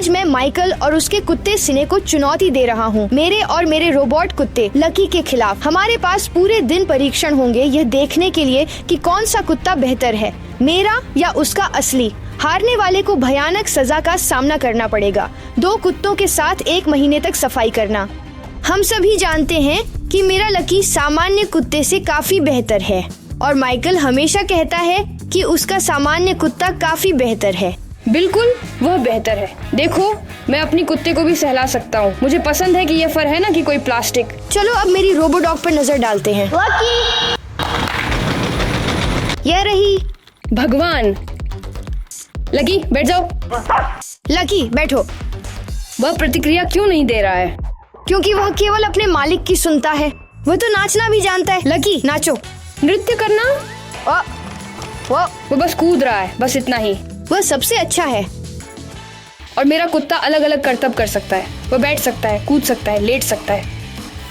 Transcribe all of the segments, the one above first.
आज मैं माइकल और उसके कुत्ते सिने को चुनौती दे रहा हूँ, मेरे और मेरे रोबोट कुत्ते लकी के खिलाफ। हमारे पास पूरे दिन परीक्षण होंगे यह देखने के लिए कि कौन सा कुत्ता बेहतर है, मेरा या उसका असली। हारने वाले को भयानक सजा का सामना करना पड़ेगा, 2 कुत्तों के साथ 1 महीने तक सफाई करना। हम सभी जानते हैं कि मेरा लकी सामान्य कुत्ते से काफी बेहतर है और माइकल हमेशा कहता है कि उसका सामान्य कुत्ता काफी बेहतर है। बिल्कुल, वह बेहतर है। देखो, मैं अपनी कुत्ते को भी सहला सकता हूँ। मुझे पसंद है कि यह फर है ना कि कोई प्लास्टिक। चलो अब मेरी रोबोडॉग पर नजर डालते हैं। यह रही। भगवान। लकी, बैठ जाओ। लकी, बैठो। वह प्रतिक्रिया क्यों नहीं दे रहा है? क्योंकि वह केवल अपने मालिक की सुनता है। वह तो नाचना भी जानता है। लकी, नाचो। नृत्य करना? वो बस कूद रहा है, बस इतना ही। वह सबसे अच्छा है। और मेरा कुत्ता अलग अलग करतब कर सकता है। वह बैठ सकता है, कूद सकता है, लेट सकता है।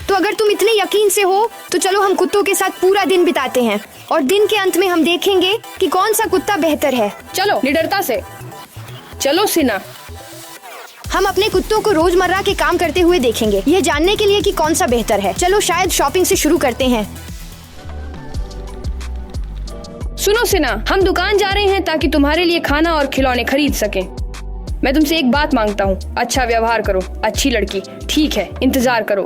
तो अगर तुम इतने यकीन से हो तो चलो हम कुत्तों के साथ पूरा दिन बिताते हैं और दिन के अंत में हम देखेंगे कि कौन सा कुत्ता बेहतर है। चलो, निडरता से। चलो सिना। हम अपने कुत्तों को रोजमर्रा के काम करते हुए देखेंगे, यह जानने के लिए कि कौन सा बेहतर है। चलो शायद शॉपिंग से शुरू करते हैं। सुनो सिना, हम दुकान जा रहे हैं ताकि तुम्हारे लिए खाना और खिलौने खरीद सकें। मैं तुमसे एक बात मांगता हूँ, अच्छा व्यवहार करो। अच्छी लड़की। ठीक है, इंतजार करो।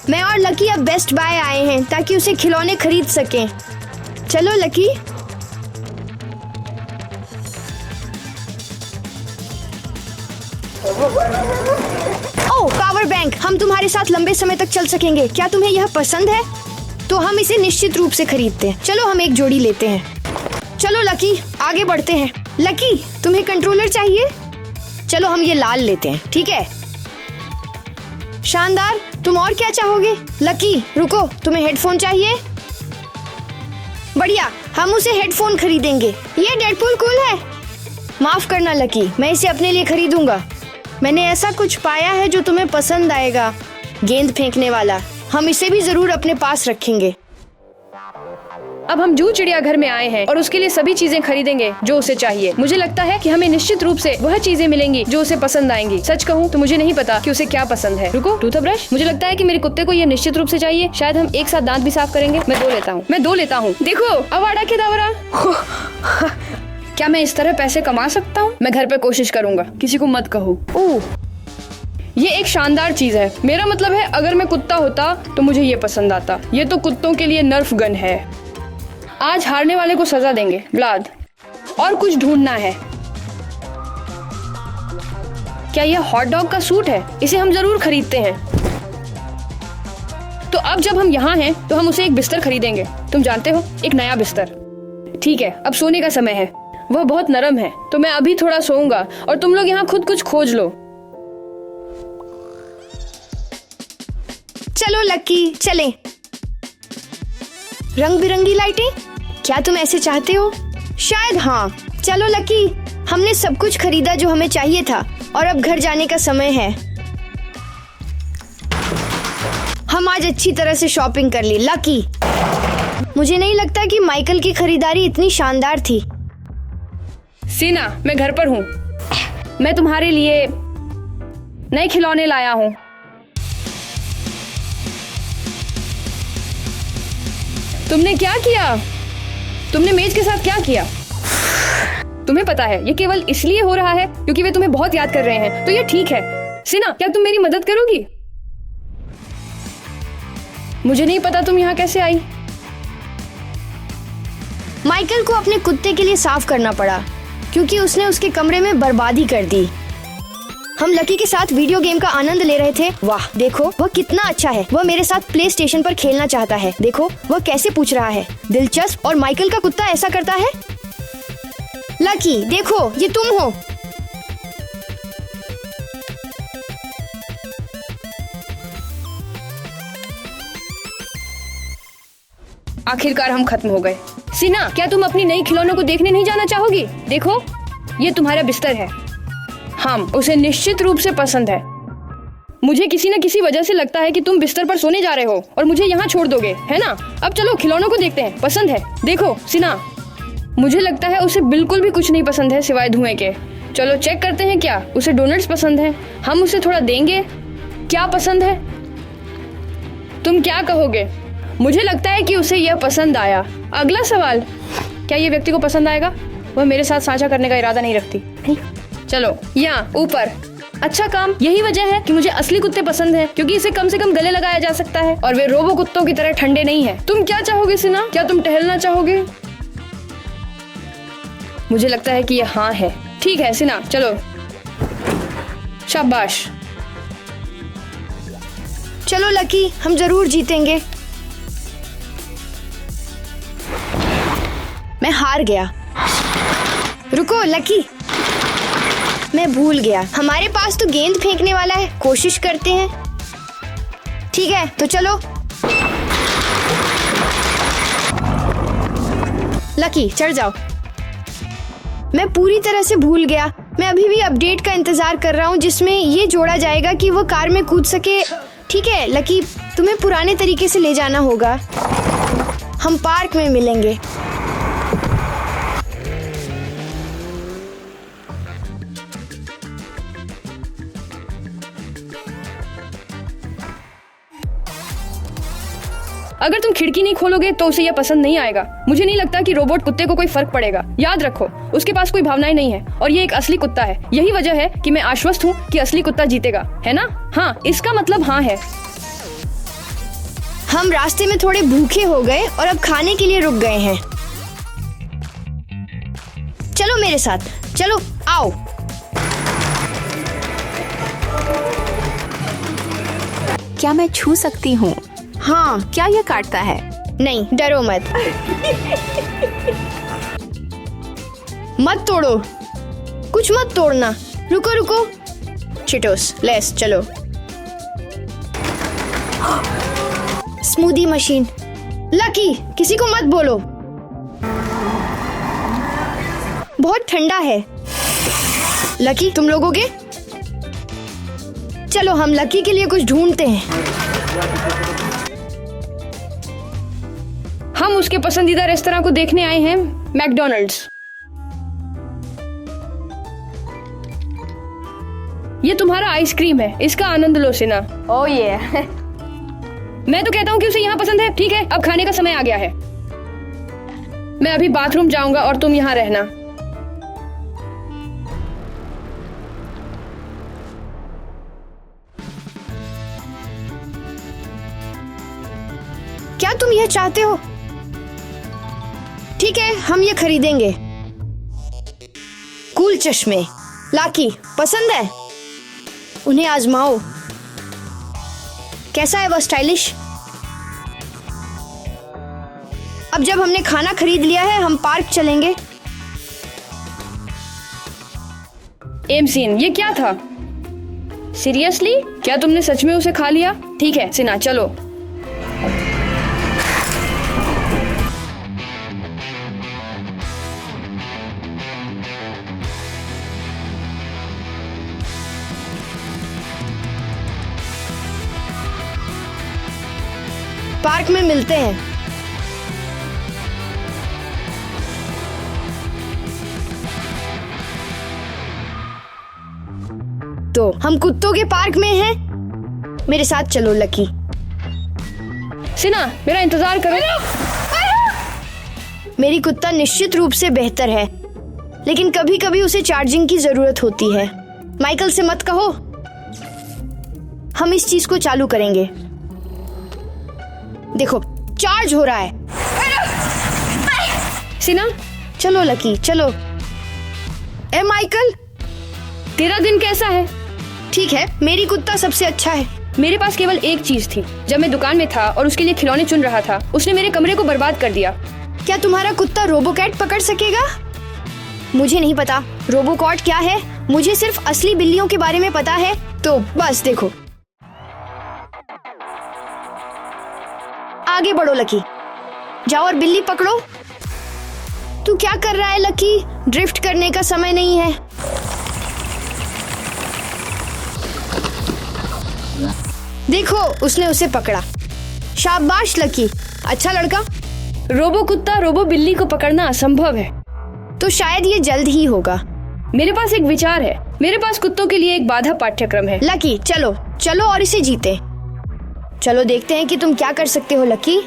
मैं और लकी अब बेस्ट बाय आए हैं ताकि उसे खिलौने खरीद सकें। चलो लकी। ओह, पावर बैंक। हम तुम्हारे साथ लंबे समय तक चल सकेंगे। क्या तुम्हें यह पसंद है? तो हम इसे निश्चित रूप से खरीदते हैं। चलो हम एक जोड़ी लेते हैं। चलो लकी, आगे बढ़ते हैं। लकी, तुम्हें कंट्रोलर चाहिए? चलो हम ये लाल लेते हैं। ठीक है, शानदार। तुम और क्या चाहोगे? लकी रुको, तुम्हें हेडफोन चाहिए? बढ़िया, हम उसे हेडफोन खरीदेंगे। ये डेडपूल कूल है। माफ करना लकी, मैं इसे अपने लिए खरीदूंगा। मैंने ऐसा कुछ पाया है जो तुम्हें पसंद आएगा। गेंद फेंकने वाला। हम इसे भी जरूर अपने पास रखेंगे। अब हम जू चिड़ियाघर में आए हैं और उसके लिए सभी चीजें खरीदेंगे जो उसे चाहिए। मुझे लगता है कि हमें निश्चित रूप से वह चीजें मिलेंगी जो उसे पसंद आएंगी। सच कहूँ तो मुझे नहीं पता कि उसे क्या पसंद है। रुको, टूथब्रश। मुझे लगता है कि मेरे कुत्ते को यह निश्चित रूप से चाहिए। शायद हम एक साथ दांत भी साफ करेंगे। मैं दो लेता हूँ। देखो, अवाड़ा के दावरा। क्या मैं इस तरह पैसे कमा सकता हूँ? मैं घर पे कोशिश करूंगा। किसी को मत कहो। ओह, ये एक शानदार चीज है। मेरा मतलब है, अगर मैं कुत्ता होता तो मुझे ये पसंद आता। ये तो कुत्तों के लिए नर्फ गन है। आज हारने वाले को सजा देंगे। ब्लाद, और कुछ ढूंढना है। क्या यह हॉट डॉग का सूट है? इसे हम जरूर खरीदते हैं। तो अब जब हम यहाँ हैं तो हम उसे एक बिस्तर खरीदेंगे। तुम जानते हो, एक नया बिस्तर। ठीक है, अब सोने का समय है। वह बहुत नरम है, तो मैं अभी थोड़ा सोऊंगा और तुम लोग यहाँ खुद कुछ खोज लो। चलो लकी, चलें। रंग बिरंगी लाइटें, क्या तुम ऐसे चाहते हो? शायद हाँ। चलो लकी, हमने सब कुछ खरीदा जो हमें चाहिए था और अब घर जाने का समय है। हम आज अच्छी तरह से शॉपिंग कर ली। लकी, मुझे नहीं लगता कि माइकल की खरीदारी इतनी शानदार थी। सीना, मैं घर पर हूँ। मैं तुम्हारे लिए नए खिलौने लाया हूँ। तुमने क्या किया? तुमने मेज के साथ क्या किया? तुम्हें पता है, ये केवल इसलिए हो रहा है क्योंकि वे तुम्हें बहुत याद कर रहे हैं। तो ये ठीक है। सीना, क्या तुम मेरी मदद करोगी? मुझे नहीं पता तुम यहाँ कैसे आई। माइकल को अपने कुत्ते के लिए साफ करना पड़ा क्योंकि उसने उसके कमरे में बर्बादी कर दी। हम लकी के साथ वीडियो गेम का आनंद ले रहे थे। वाह, देखो वह कितना अच्छा है। वह मेरे साथ प्ले स्टेशन पर खेलना चाहता है। देखो वह कैसे पूछ रहा है। दिलचस्प। और माइकल का कुत्ता ऐसा करता है। लकी, देखो ये तुम हो। आखिरकार हम खत्म हो गए। सीना, क्या तुम अपनी नई खिलौनों को देखने नहीं जाना चाहोगी? देखो, ये तुम्हारा बिस्तर है। हम उसे निश्चित रूप से पसंद है। मुझे किसी न किसी वजह से लगता है कि तुम बिस्तर पर सोने जा रहे हो और मुझे यहाँ छोड़ दोगे, है ना? अब चलो खिलौनों को देखते हैं। पसंद है? देखो सीना, मुझे लगता है उसे बिल्कुल भी कुछ नहीं पसंद है सिवाय धुएं के। चलो चेक करते हैं क्या उसे डोनट्स पसंद है। हम उसे थोड़ा देंगे। क्या पसंद है? तुम क्या कहोगे? मुझे लगता है कि उसे यह पसंद आया। अगला सवाल, क्या ये व्यक्ति को पसंद आएगा? वह मेरे साथ साझा करने का इरादा नहीं रखती। चलो यहाँ ऊपर। अच्छा काम, यही वजह है कि मुझे असली कुत्ते पसंद हैं, क्योंकि इसे कम से कम गले लगाया जा सकता है और वे रोबो कुत्तों की तरह ठंडे नहीं हैं। तुम क्या चाहोगे सिना? क्या तुम टहलना चाहोगे? मुझे लगता है कि यह हाँ है। ठीक है सिना, चलो। शाबाश। चलो लकी, हम जरूर जीतेंगे। मैं हार गया। रुको लकी, मैं भूल गया। हमारे पास तो गेंद फेंकने वाला है। कोशिश करते हैं। ठीक है, तो चलो। लकी चढ़ जाओ। मैं पूरी तरह से भूल गया। मैं अभी भी अपडेट का इंतजार कर रहा हूँ जिसमें ये जोड़ा जाएगा कि वो कार में कूद सके। ठीक है लकी, तुम्हें पुराने तरीके से ले जाना होगा। हम पार्क में मिलेंगे। अगर तुम खिड़की नहीं खोलोगे तो उसे यह पसंद नहीं आएगा। मुझे नहीं लगता कि रोबोट कुत्ते को कोई फर्क पड़ेगा। याद रखो, उसके पास कोई भावनाएं नहीं है और ये एक असली कुत्ता है। यही वजह है कि मैं आश्वस्त हूँ कि असली कुत्ता जीतेगा, है ना? हाँ, इसका मतलब हाँ है। हम रास्ते में थोड़े भूखे हो गए और अब खाने के लिए रुक गए हैं। चलो मेरे साथ, चलो आओ। क्या मैं छू सकती हूँ? हाँ। क्या यह काटता है? नहीं, डरो मत। मत तोड़ो, कुछ मत तोड़ना। रुको रुको। चिटोस लेस, चलो। Smoothie machine. लकी, किसी को मत बोलो। बहुत ठंडा है। लकी, तुम लोगोगे? चलो हम लकी के लिए कुछ ढूंढते हैं। हम उसके पसंदीदा रेस्तरां को देखने आए हैं, मैकडॉनल्ड्स। ये तुम्हारा आइसक्रीम है, इसका आनंद लो सिना। ओह ये मैं तो कहता हूँ कि उसे यहाँ पसंद है। ठीक है, अब खाने का समय आ गया है। मैं अभी बाथरूम जाऊंगा और तुम यहाँ रहना। क्या तुम यह चाहते हो? ठीक है, हम ये खरीदेंगे। कूल चश्मे। लाकी, पसंद है? उन्हें आजमाओ। कैसा है वह स्टाइलिश? अब जब हमने खाना खरीद लिया है, हम पार्क चलेंगे। एमसीन, ये क्या था? सीरियसली? क्या तुमने सच में उसे खा लिया? ठीक है सिना, चलो। पार्क में मिलते हैं। तो हम कुत्तों के पार्क में हैं। मेरे साथ चलो लकी। सिना, मेरा इंतजार करो। मेरी कुत्ता निश्चित रूप से बेहतर है, लेकिन कभी कभी उसे चार्जिंग की जरूरत होती है। माइकल से मत कहो। हम इस चीज को चालू करेंगे। देखो, चार्ज हो रहा है। सिना, चलो लकी, चलो। ए माइकल, तेरा दिन कैसा है? ठीक है, मेरी कुत्ता सबसे अच्छा है। मेरे पास केवल एक चीज थी। जब मैं दुकान में था और उसके लिए खिलौने चुन रहा था, उसने मेरे कमरे को बर्बाद कर दिया। क्या तुम्हारा कुत्ता रोबोकैट पकड़ सकेगा? मुझे नहीं पता रोबोकॉट क्या है। मुझे सिर्फ असली बिल्लियों के बारे में पता है। तो बस देखो, आगे बढ़ो लकी। जाओ और बिल्ली पकड़ो। तू क्या कर रहा है लकी? ड्रिफ्ट करने का समय नहीं है। देखो, उसने उसे पकड़ा। शाबाश लकी, अच्छा लड़का। रोबो कुत्ता रोबो बिल्ली को पकड़ना असंभव है। तो शायद ये जल्द ही होगा। मेरे पास एक विचार है। मेरे पास कुत्तों के लिए एक बाधा पाठ्यक्रम है। लकी चलो चलो और इसे जीते। चलो देखते हैं कि तुम क्या कर सकते हो लकी।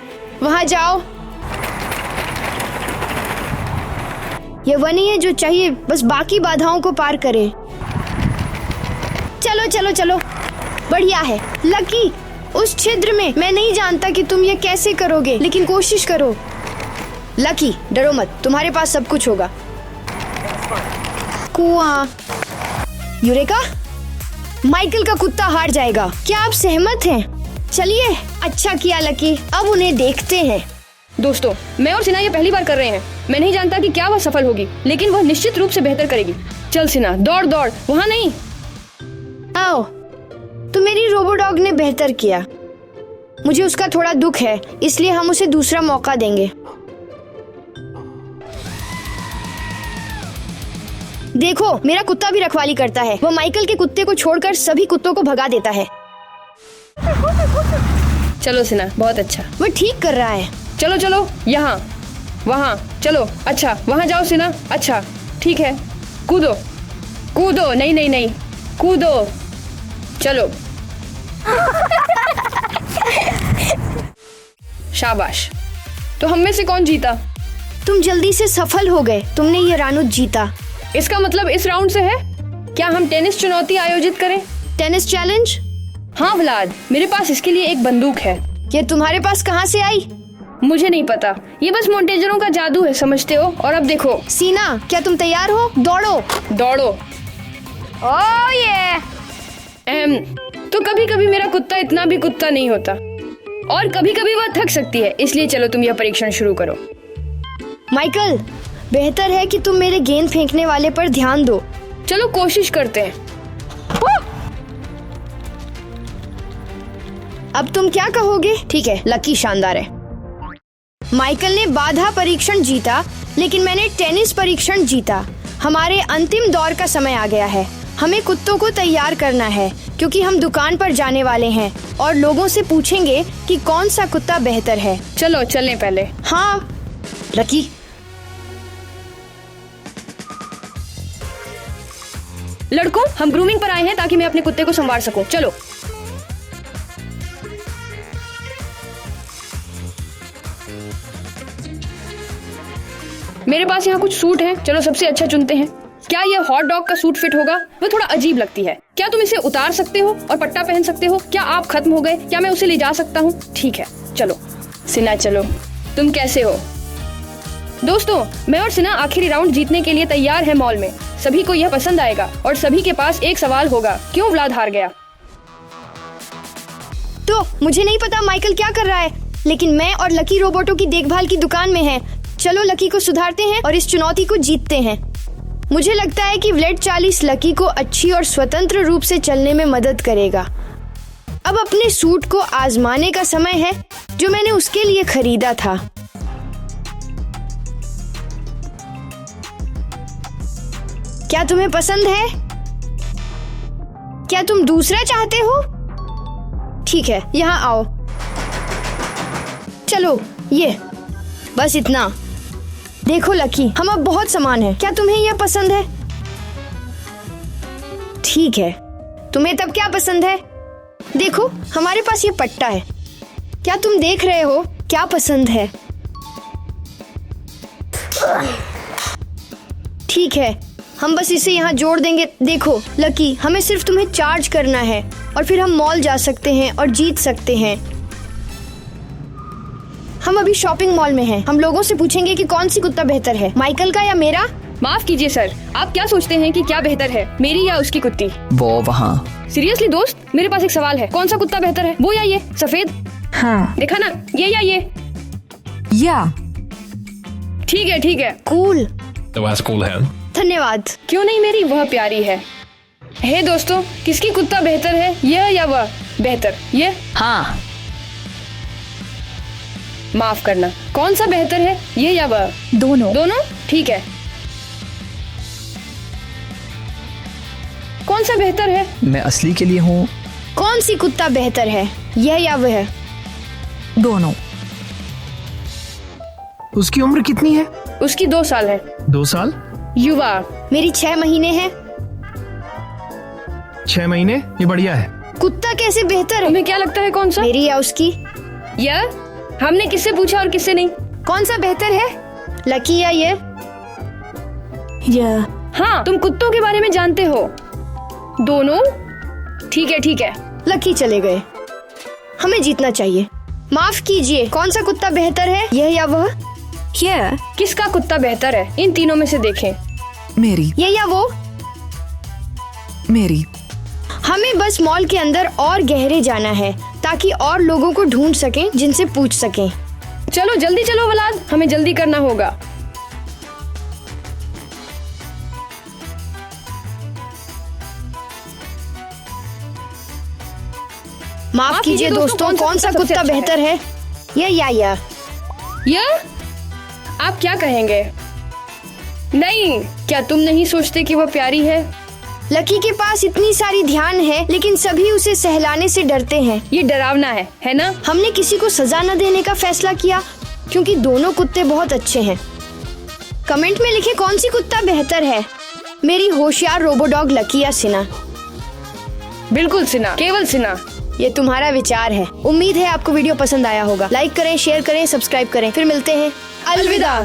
वहाँ जाओ। ये वो नहीं है जो चाहिए, बस बाकी बाधाओं को पार करे। चलो चलो चलो, बढ़िया है लकी। उस छिद्र में मैं नहीं जानता कि तुम ये कैसे करोगे, लेकिन कोशिश करो। लकी डरो मत, तुम्हारे पास सब कुछ होगा। कुआं। यूरेका, माइकल का कुत्ता हार जाएगा। क्या आप सहमत हैं? चलिए, अच्छा किया लकी। अब उन्हें देखते हैं। दोस्तों, मैं और सिना ये पहली बार कर रहे हैं। मैं नहीं जानता कि क्या वह सफल होगी, लेकिन वह निश्चित रूप से बेहतर करेगी। चल सिना, दौड़ दौड़, वहाँ नहीं। आओ। तो मेरी रोबोडॉग ने बेहतर किया। मुझे उसका थोड़ा दुख है, इसलिए हम उसे दूसरा मौका देंगे। देखो, मेरा कुत्ता भी रखवाली करता है। वह माइकल के कुत्ते को छोड़कर सभी कुत्तों को भगा देता है। चलो सिना, बहुत अच्छा। वह ठीक कर रहा है। चलो चलो, यहाँ वहाँ चलो। अच्छा, वहाँ जाओ सिना। अच्छा ठीक है, कूदो कूदो। नहीं नहीं नहीं, कूदो। चलो। शाबाश। तो हम में से कौन जीता? तुम जल्दी से सफल हो गए। तुमने ये राउंड जीता। इसका मतलब इस राउंड से है। क्या हम टेनिस चुनौती आयोजित करें? Tennis challenge? हाँ व्लाद, मेरे पास इसके लिए एक बंदूक है। ये तुम्हारे पास कहाँ से आई? मुझे नहीं पता, ये बस मोन्टेजरों का जादू है, समझते हो। और अब देखो। सीना, क्या तुम तैयार हो? दौड़ो दौड़ो। ओह ये तो कभी कभी मेरा कुत्ता इतना भी कुत्ता नहीं होता, और कभी कभी वह थक सकती है। इसलिए चलो तुम यह परीक्षण शुरू करो। माइकल, बेहतर है कि तुम मेरे गेंद फेंकने वाले पर ध्यान दो। चलो कोशिश करते हैं। अब तुम क्या कहोगे? ठीक है, लकी शानदार है। माइकल ने बाधा परीक्षण जीता, लेकिन मैंने टेनिस परीक्षण जीता। हमारे अंतिम दौर का समय आ गया है। हमें कुत्तों को तैयार करना है, क्योंकि हम दुकान पर जाने वाले हैं और लोगों से पूछेंगे कि कौन सा कुत्ता बेहतर है। चलो चलें पहले। हाँ लकी। लड़कों, हम ग्रूमिंग पर आए हैं ताकि मैं अपने कुत्ते को संवार सकूं। चलो। मेरे पास यहाँ कुछ सूट हैं। चलो सबसे अच्छा चुनते हैं। क्या ये हॉट डॉग का सूट फिट होगा? वो थोड़ा अजीब लगती है। क्या तुम इसे उतार सकते हो और पट्टा पहन सकते हो? क्या आप खत्म हो गए? क्या मैं उसे ले जा सकता हूँ? ठीक है, चलो। सिना चलो। तुम कैसे हो? दोस्तों, मैं और सिना आखिरी राउंड जीतने के लिए तैयार है मॉल में। सभी को यह पसंद आएगा और सभी के पास एक सवाल होगा, क्यों व्लाद हार गया? तो मुझे नहीं पता माइकल क्या कर रहा है, लेकिन मैं और लकी रोबोटों की देखभाल की दुकान में हैं। चलो लकी को सुधारते हैं और इस चुनौती को जीतते हैं। मुझे लगता है कि व्लेड 40 लकी को अच्छी और स्वतंत्र रूप से चलने में मदद करेगा। अब अपने सूट को आजमाने का समय है, जो मैंने उसके लिए खरीदा था। क्या तुम्हें पसंद है? क्या तुम दूसरा चाहते हो? ठीक है, यहाँ आओ। चलो, ये बस इतना। देखो लकी, हम अब बहुत समान हैं। क्या तुम्हें यह पसंद है? ठीक है, तुम्हें तब क्या पसंद है? देखो, हमारे पास ये पट्टा है। क्या तुम देख रहे हो क्या पसंद है? ठीक है, हम बस इसे यहाँ जोड़ देंगे। देखो लकी, हमें सिर्फ तुम्हें चार्ज करना है और फिर हम मॉल जा सकते हैं और जीत सकते हैं। हम अभी शॉपिंग मॉल में हैं। हम लोगों से पूछेंगे कि कौन सी कुत्ता बेहतर है, माइकल का या मेरा। माफ कीजिए सर, आप क्या सोचते हैं कि क्या बेहतर है, मेरी या उसकी कुत्ती? वो वहाँ। सीरियसली दोस्त, मेरे पास एक सवाल है। कौन सा कुत्ता बेहतर है, वो या ये सफेद? हाँ। देखा ना, ये या ये? या। ठीक है ठीक है। कूल। तो ऐसा कूल है। धन्यवाद। क्यों नहीं, मेरी वह प्यारी है। हे दोस्तों, किसकी कुत्ता बेहतर है, यह या वह? बेहतर ये। हाँ। माफ करना, कौन सा बेहतर है, ये या वह? दोनों। दोनों? ठीक है। कौन सा बेहतर है? मैं असली के लिए हूँ। कौन सी कुत्ता बेहतर है, यह या वह? दोनों। उसकी उम्र कितनी है? उसकी 2 साल है। 2 साल? युवा, मेरी 6 महीने हैं। 6 महीने, ये बढ़िया है। कुत्ता कैसे बेहतर है? तुम्हें क्या लगता है कौन सा? मेरी या उसकी? या हमने किससे पूछा और किससे नहीं? कौन सा बेहतर है, लकी या ये? या हाँ, तुम कुत्तों के बारे में जानते हो। दोनों? ठीक है ठीक है। लकी चले गए। हमें जीतना चाहिए। माफ कीजिए, कौन सा कुत्ता बेहतर है, यह या वह? या किसका कुत्ता बेहतर है? इन तीनों में से देखें। मेरी यह या वो? मेरी हमें बस मॉल के अंदर और गहरे जाना है ताकि और लोगों को ढूंढ सकें जिनसे पूछ सकें। चलो जल्दी चलो वलाद, हमें जल्दी करना होगा। माफ कीजिए दोस्तों, कौन सा कुत्ता अच्छा बेहतर है, यह या? या आप क्या कहेंगे? नहीं, क्या तुम नहीं सोचते कि वह प्यारी है? लकी के पास इतनी सारी ध्यान है लेकिन सभी उसे सहलाने से डरते हैं। ये डरावना है ना? हमने किसी को सजा न देने का फैसला किया क्योंकि दोनों कुत्ते बहुत अच्छे हैं। कमेंट में लिखें कौन सी कुत्ता बेहतर है, मेरी होशियार रोबोडॉग लकी या सिना? बिल्कुल सिना, केवल सिना। ये तुम्हारा विचार है। उम्मीद है आपको वीडियो पसंद आया होगा। लाइक करें, शेयर करें, सब्सक्राइब करें। फिर मिलते हैं। अलविदा।